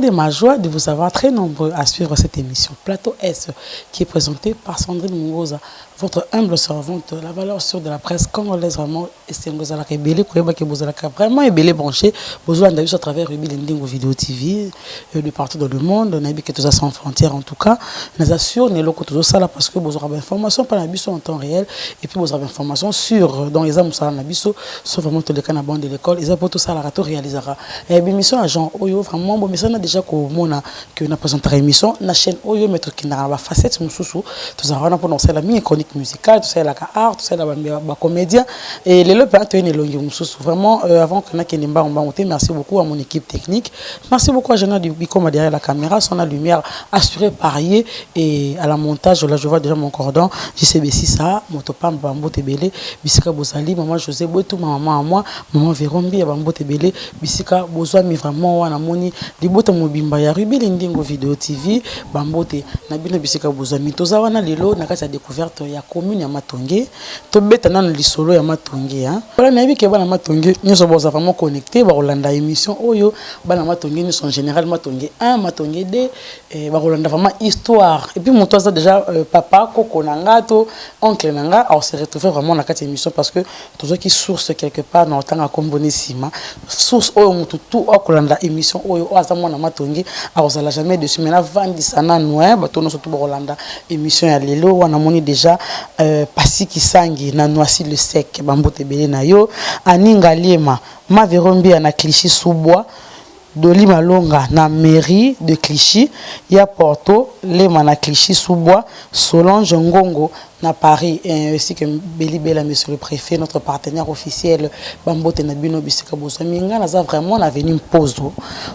de ma joie de vous avoir très nombreux à suivre cette émission Plateau S qui est présentée par Sandrine Mungoza, votre humble servante, la valeur sûre de la presse congolaise vraiment. Et c'est vraiment ébélé branché. Vous avez vu à travers Ruby Lending Vidéo TV de partout dans le monde. On a vu que tout ça sans frontières en tout cas. Nous assure nous locaux tout ça là parce que vous aurez information par la biso en temps réel et puis vous aurez information sur dans les âmes ça la biso sur vraiment tous les cas bande de l'école. Ils ont tout ça la rato réalisera. Et émission agent Oyo vraiment bon mais ça n'a déjà qu'on que na présenter émission na chaîne Oyo mettre qui na ba facette mususu tout ça on a pour la mini chronique musicale tout ça la art tout ça la comédien et les lopes tenir longue mususu vraiment avant que na kenimba on va monter merci beaucoup à mon équipe technique merci beaucoup à Jean du Bicom derrière la caméra son la lumière assurée parier et à la montage là je vois déjà mon cordon JCB6 ça motopam bambo tebele bisika bozali maman José Botou maman à moi maman Vérombi bambo tebele bisika bozwa mi vraiment wana moni libota mobimba ya Ruby Lending Vidéo TV bambote na bino bisika bozami toza wana lelo na kati ya découverte ya commune ya Matonge to beta na lisolo ya Matonge hein voilà na yebike bana Matonge nyoso boza vraiment connecté ba rolanda émission oyo bana Matonge ni sont général Matonge 1 Matonge 2 ba rolanda vraiment histoire et puis mon toi ça déjà papa koko nanga to oncle nanga on se retrouver vraiment na kati émission parce que toujours qui source quelque part na otanga kombonissima source oyo mutu tout okolanda émission oyo azamona Matonge azala jamais dessus mais na vandi sana noir bato no surtout Rolanda émission ya lelo wana moni déjà pasi kisangi na noisi le sec bambote belé na yo aninga liema ma Vérombi na Clichy sous bois Doli Malonga na mairie de Clichy ya Porto lema na Clichy sous bois Solange Ngongo na Paris et ainsi que Belibela monsieur le préfet notre partenaire officiel bambote na bino bisika bozominga naza vraiment na venu pause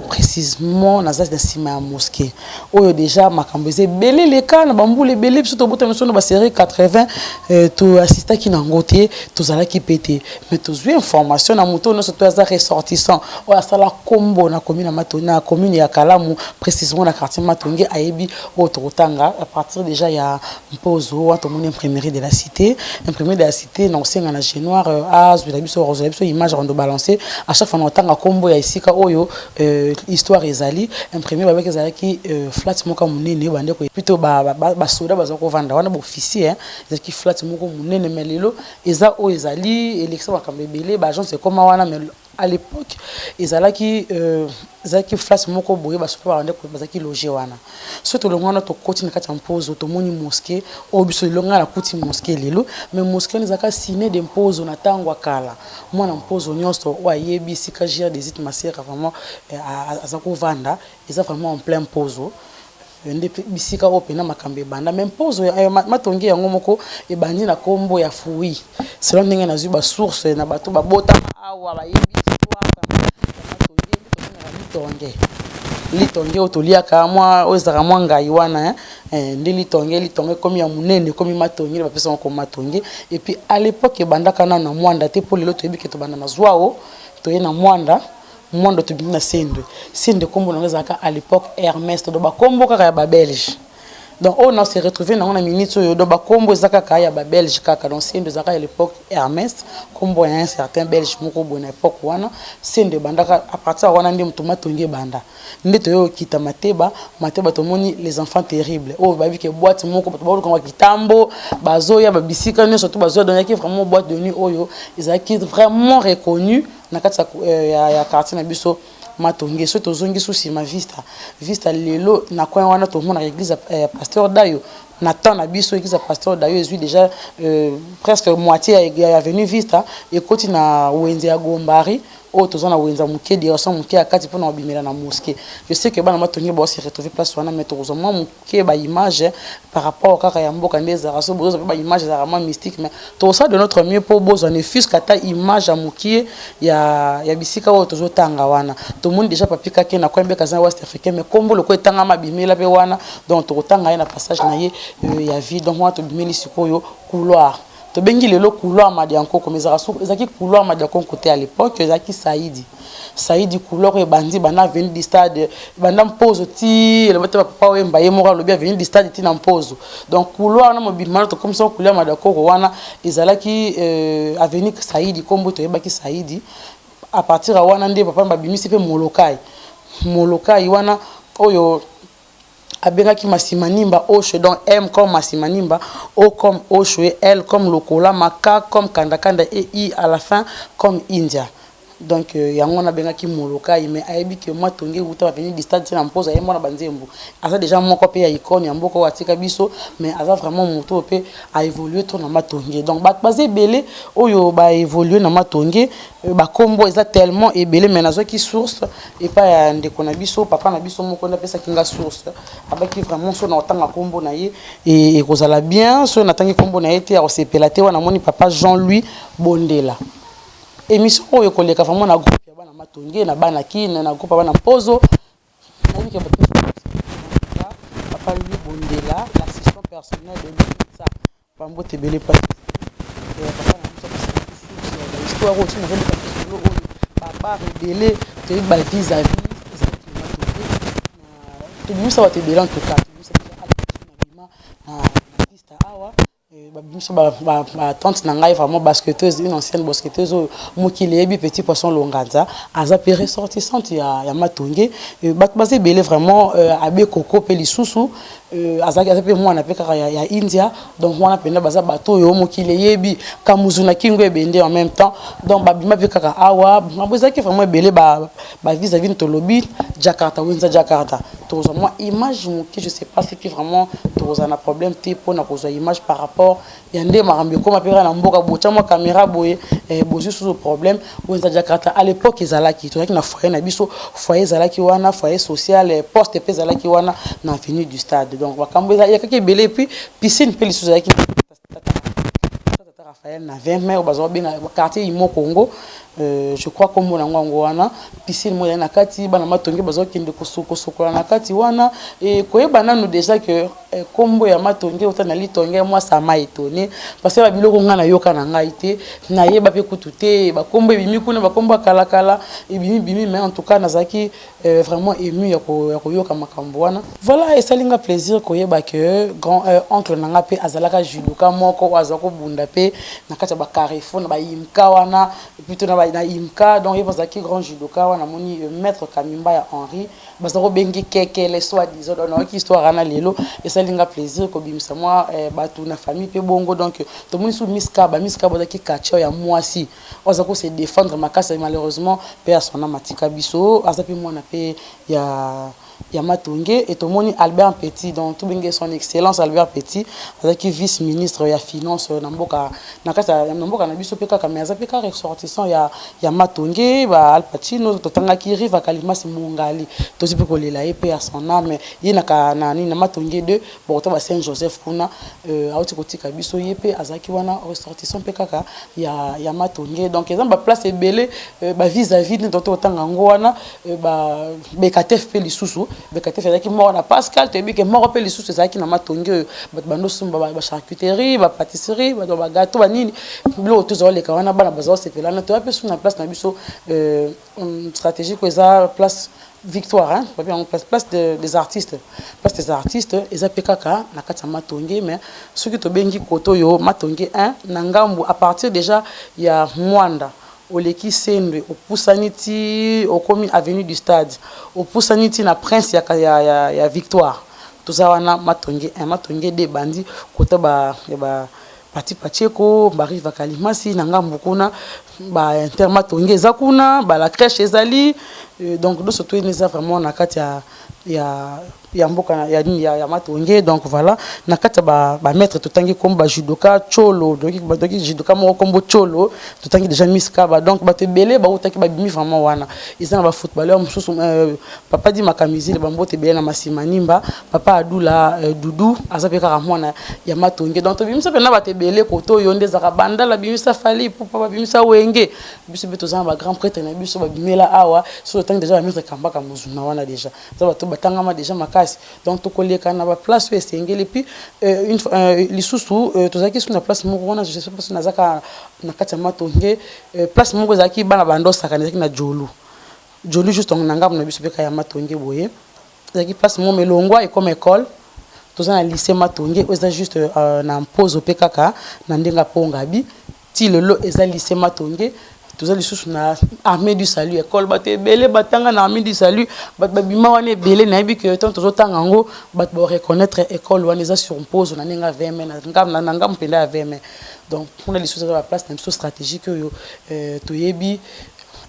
précisément naza na sima mosquée oyo déjà makambeze belé les cas na bambule belé surtout bote monsieur na série 80 to assista ki na ngoté to zala ki pété mais to zui information na moto no surtout za ressortissant o asala combo na commune na Matona commune ya Kalamu précisément na quartier Matonge ayebi o totanga à partir déjà ya pause o to imprimerie de la cité non c'est en génoir as de la biso image on doit balancer à chaque fois on entend combo ya isika oyo histoire ezali imprimé avec ezali qui flat moko munene bande ko plutôt ba soda bazako vanda wana ba officier ezali qui flat moko munene melelo eza o ezali élection makambe belé ba agence comme wana mais à l'époque ezalaki flash moko boye ba super bande ko bazaki loger wana surtout le ngwana to koti na kati impose to moni mosquée o biso longa na kuti mosquée lelo mais mosquée nezaka signé d'impose na tango kala mwana impose nyonso wa yebi sika gère des it masera vraiment azako vanda eza vraiment en plein pose bisika opena makambe banda même pose Matonge yango moko e bandi na kombo ya fui selon ndenge na zuba source na bato babota awa ba yebi litonge otoliaka mwa ozaka mwa ngai wana ndi litonge comme ya munene comme Matonge ba pesa ko Matonge et puis à l'époque bandaka na mwanda te pour lelo toyebi ke to banda na zwao to yena mwanda to bina sende kombo na zaka à l'époque Hermès to ba kombo kaka ya ba belge donc on a se retrouvé dans une minute yo do ba kombo zaka ka ya ba belge kaka donc sende zaka à l'époque Hermès kombo ya un certain belge moko bona époque wana sende bandaka à partir wana ndi mutuma Matonge banda ndeto yo kita mateba to moni les enfants terribles oh babi ke boîte moko ba ko kitambo bazoya ba bisika ne surtout bazoya donc qui vraiment boîte de nuit oyo ils vraiment reconnu na kati ya quartier na biso Matonge so tozongi susi ma vista lelo na coin wana to mona église pasteur Dayo na temps na biso église pasteur Dayo est déjà presque moitié ya avenue Vista et côté na wenze ya Gombari o tozana wenza muke di osa muke akati pona obimela na mosquée je sais que bana Matonge ba se retrouver place wana mais tozoma muke ba image par rapport kaka ya mboka ndeza raso bozo ba image za vraiment mystique mais to ça de notre mieux pour bozo ne fils kata image ya muke ya bisika o tozotanga wana to monde déjà papika ke na kwembe kaza west africain mais kombo le ko etanga mabimela pe wana donc to tanga na passage na ye ya vie donc moi to bimeli sikoyo couloir to bengi lelo couloir madianko comme ezaki couloir madianko côté à l'époque ezaki Saïdi couloir et bandi bana venu du stade bana pose ti le papa we mbaye moko lo bien venu du stade ti na pose donc couloir na mobimana to comme ça couloir madianko wana ezalaki avenue Saïdi kombo to yebaki Saïdi à partir à wana nde papa mbabimisi pe molokai wana oyo abengaki Masimanimba Osho, donc M comme Masimanimba, O comme Osho et L comme Lokola, Maka comme Kandakanda et I à la fin comme India. Donc yango na bengaki Moloka mais ayebi que moi tonge uta va venir du stade na mpose ayemo na banzembo. Asa déjà moko pe ya icône ya mboko watika biso mais asa vraiment moto pe a évolué to na matonge. Donc ba basé belé oyo ba évolué na matonge ba kombo eza tellement ebelé mais nazo ki source et pas ya ndeko na biso papa na biso moko na pesa kinga source. Abaki vraiment so na otanga kombo na ye et kozala bien so na tangi kombo na ye te ya osepela te wana moni papa Jean-Louis Bondela. Émission oyo koleka vraiment na groupe ya bana matonge na bana kine na groupe bana pozo na biki papa Louis Bondela l'assistant personnel de l'État Pambo Tebele pas papa na biso histoire aussi na venu pas solo papa rebelle te ba vis à vis to biso ba tebele en tout cas biso na artiste awa ba tante na ngai vraiment basketteuse, une ancienne basketteuse mokili ebi petit poisson longanza aza pe ressortissante ya matonge bat basé belé vraiment abe koko pe lisusu aza pe moi na pe kaka ya India donc moi na penda baza bato yo mokili yebi kamuzuna kingo ebende en même temps donc babima pe kaka awa mabozaki vraiment belé ba vis-à-vis tolobi Jakarta Winza Jakarta to moi image que je sais pas ce qui vraiment to za na problème te pour na kozo image par rapport yande marambi comme apera na mboka bocha mo caméra boye bozu sous problème Winza Jakarta à l'époque ezalaki to na foyer na biso foyer ezalaki wana foyer social poste pe ezalaki wana na avenue du stade donc wakambo ya kake belé puis piscine pe lisusu ezalaki Raphaël na 20 mai au bazo benga quartier Imo Congo je crois comme mon ngo wana piscine mo na kati bana matonge bazo kinde kosoko na kati wana et koyeba nanu déjà que kombo ya matonge otana litonge moi ça m'a étonné parce que babiloko ngana yoka na ngai te na yeba pe kutute ba kombo bimi kuna ba kombo kala kala et bimi mais en tout cas nazaki vraiment ému ya ko yoka makambo wana voilà et ça linga plaisir koyeba que grand oncle nanga pe azalaka judoka moko azako bunda pe na kati ba carrefour na ba imka wana plutôt na imka donc il pense que grand judoka wana moni maître Kamimba ya Henri bazako bengi keke les soit disant donc histoire na lelo et ça linga plaisir ko bimisa moi batu na famille pe bongo donc to moni sou miska bazaki kacho ya mwasi ozako se défendre makasa malheureusement pe à son amatika biso azapi mona pe ya matonge et tomoni Albert Petit donc tout bengi son excellence Albert Petit azaki vice-ministre ya finance na mboka na kata ya mboka na biso pe kaka mais azapi ka ressortissant ya matonge ba Al Pacino to tanga ki riva Kalimasi Mungali to zipe ko lela pe à son âme ye na ni na matonge de bon to ba Saint Joseph kuna auti ko tika biso ye pe azaki wana ressortissant pe kaka ya matonge donc ezamba place ebele ba vis-à-vis de to tanga ngwana ba bekatef pe lisusu bekatef ezaki mort na Pascal te bi ke mort pe lisusu ezaki na matonge bando sumba ba charcuterie ba pâtisserie ba gâteau ba nini bilo to zo le kawana bana bazo sepela na to pe sur na place na biso stratégie ko eza place Victoire hein place des artistes eza pekaka na kati matonge mais ce qui to bengi koto yo matonge 1 na ngambu à partir déjà ya Mwanda oleki sendwe opusaniti okomi avenue du stade opusaniti na prince ya Victoire toza wana matonge 1 matonge de bandi kota ba Pati Pacheko bariva Kalimasi na ngambu kuna ba intermatonge eza kuna ba la crèche ezali donc do surtout neza vraiment na kati ya mboka ya matonge donc voilà na kati ba maître totangi comme ba judoka cholo donc judoka mo kombo cholo totangi déjà miska ba donc ba te belé ba utaki ba bimi vraiment wana ils ont ba footballeur mususu papa di makamizile ba mbote belé na Masimanimba papa Adula Dudu azapeka mwana ya matonge donc to bimisa pe na ba te belé koto yonde zaka banda la bimisa fali papa ba bimisa wenge biso beto za ba grand prêtre na biso ba bimela awa sur temps déjà ba maître Kambaka muzuna wana déjà ça ba to batanga ma déjà makasi donc to koleka na ba place où esengeli puis une lisusu to zaki sur na place moko wana je sais pas si na zaka na kati matonge place moko zaki bana bando saka zaki na jolu juste on ngam na biso beka ya matonge boye zaki place mo melongwa et comme école to za na lycée matonge oza juste na pause au PKK na ndenga pongabi ti lelo eza lycée matonge toza lisusu na armée du salut école bato ebele batanga na armée du salut bato babima wana ebele nayebi ke tant tozotanga yango bato bareconnaître école wana eza surpose na ndenge ya 20 mai na ngambo mpenda ya 20 mai donc mpona lisusu eza baplace na biso stratégique oyo toyebi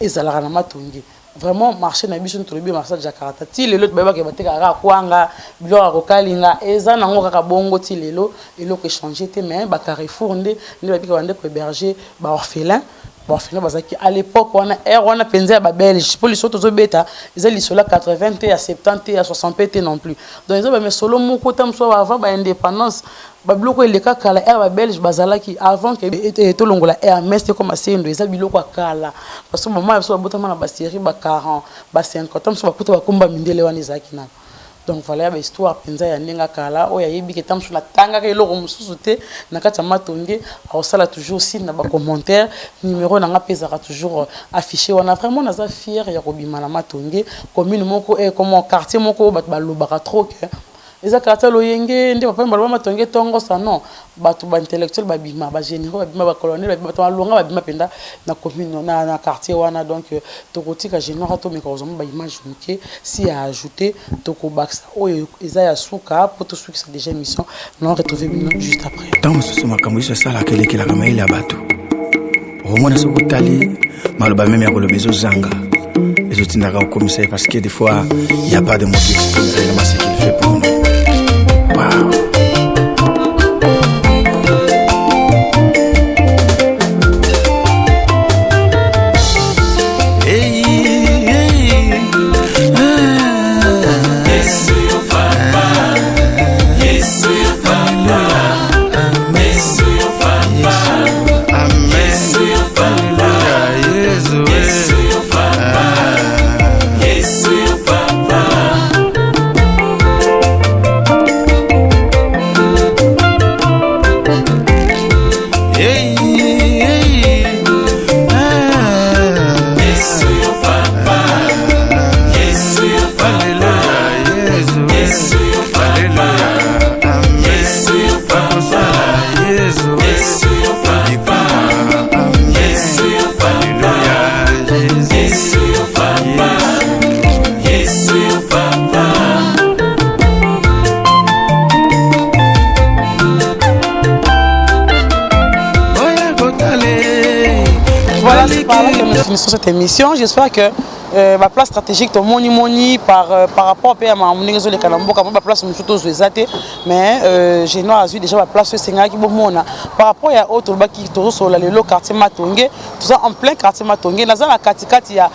ezalaka na matongi vraiment marché na biso tolobi marché de Jakarta ti lelo tobayebaka batekaka kwanga biloko ya kokalinga eza nango kaka bongo ti lelo eloko échanger te mais bacarrefour nde babika bande ko héberger baorphelin bazaki à l'époque on a pensé à Belge pour les autres zobeta ils allaient sur la 80 et à 70 et à 60 non plus donc ils ont mais solo mon côté soit avant indépendance babiloko eleka kala air Belge bazalaki avant que to longola air mais c'était comme assez ndo eza biloko kala parce que maman so botama na ba série ba 40 ba 50 so bakuta bakomba mindele wana ezaki na donc voilà ba histoire penza ya ndinga kala oya yebi ke tamsu na tanga ke eloko mususu te na kati ya matonge osala toujours aussi na ba commentaire numéro na nga pezaka toujours affiché wana vraiment naza fier ya kobima na matonge commune moko et comme quartier moko bat balobaka trop que eza quartier loyenge nde papa mbalo matonge tongo sa non bato ba intellectuel babima ba généraux babima ba colonel babima to alonga babima penda na commune na quartier wana donc tokotika général to mekozoma ba image muke si a ajouter tokobaksa oyo eza ya suka pour to suka déjà émission non retrouver juste après dans ce makambo ça sala kele kila kama ile bato romona sokotali maloba même ya kolobezo zanga les autres n'arrivent au commissaire parce que des fois il n'y a pas de mots qui expriment réellement ce qu'il fait pour nous. Wow. Sur cette émission, j'espère que ma place stratégique de moni par rapport à ma monnaie les calambo comme ma place surtout mais j'ai vu déjà ma place Senga qui bomona par rapport à autre baki to sur le quartier Matonge tout ça en plein quartier Matonge dans la katikati ya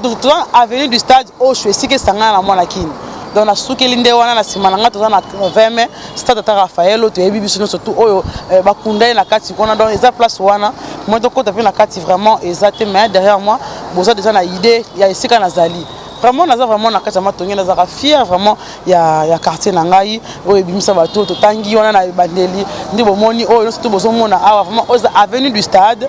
tout avenue du stade au Chouessi que Sanga na mona kini donc na sukeli nde wana na simananga toza na 20 mai stade ta Raphaël to yebi biso surtout oyo bakunda na kati kona donc eza place wana moi to kota pe na kati vraiment exact mais derrière moi boza déjà na idée ya esika nazali vraiment naza vraiment na kati matonge naza fier vraiment ya quartier na ngai oyo bimisa bato to tangi wana na bandeli ndi bomoni oyo surtout bozomona awa vraiment aux avenue du stade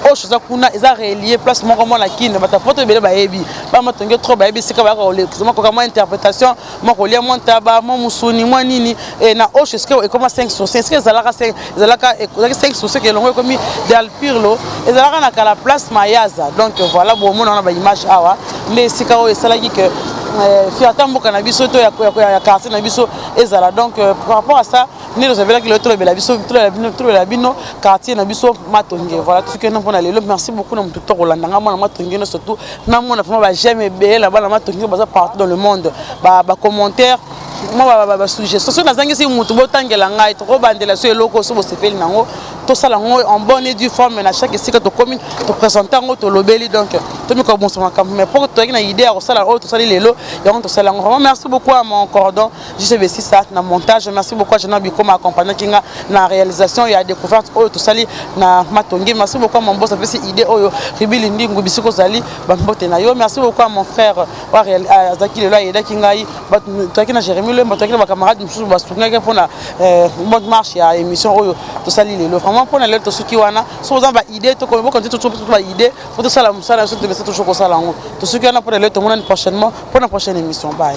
oh chose kuna eza relié place moko mona kine bata poto bele bayebi ba matonge trop bayebi sika ba ko le ko kama interprétation moko lia montaba mo musuni mo nini et na oh chose que comme 5 sur 5 que zalaka 5 zalaka 5 sur 5 longo comme del pirlo et zalaka na kala place mayaza donc voilà bon mona na ba image awa mais sika o esalaki que fiata mboka na biso to ya quartier na biso ezala donc par rapport à ça ni nous avons que le tour de la biso tout la bino quartier na biso matonge voilà tout ce que nous pona lelo merci beaucoup na mutu to kolanda nga mona matonge no surtout na mona vraiment ba j'aime bien là bas matonge baza partout dans le monde ba commentaire moi ba suggestion so nazangi si mutu botangela ngai to ko bandela so eloko so bosepeli nango to sala ngo en bonne et due forme na chaque sika to commune to présenter ngo to lobeli donc to mi ko bonso makam mais pour to na idée à sala o to sala lelo ya on to sala ngo vraiment merci beaucoup à mon cordon JCBC ça na montage merci beaucoup à Jean Biko m'a accompagné kinga na réalisation ya découverte o to sali na matongi merci beaucoup à mon boss fait idée oyo ribili ndingu bisiko zali ba mbote na yo merci beaucoup à mon frère wa Azaki lelo ya kinga yi ba to kina Jérémy le ba to kina ba camarade mususu ba sunga pour na bonne marche ya émission oyo to sali lelo vraiment pour na lelo to suki wana so za ba idée to ko ko to ba idée pour to sala musala so to toujours ko sala ngo to suki wana pour lelo to mona prochainement pour la prochaine émission bye.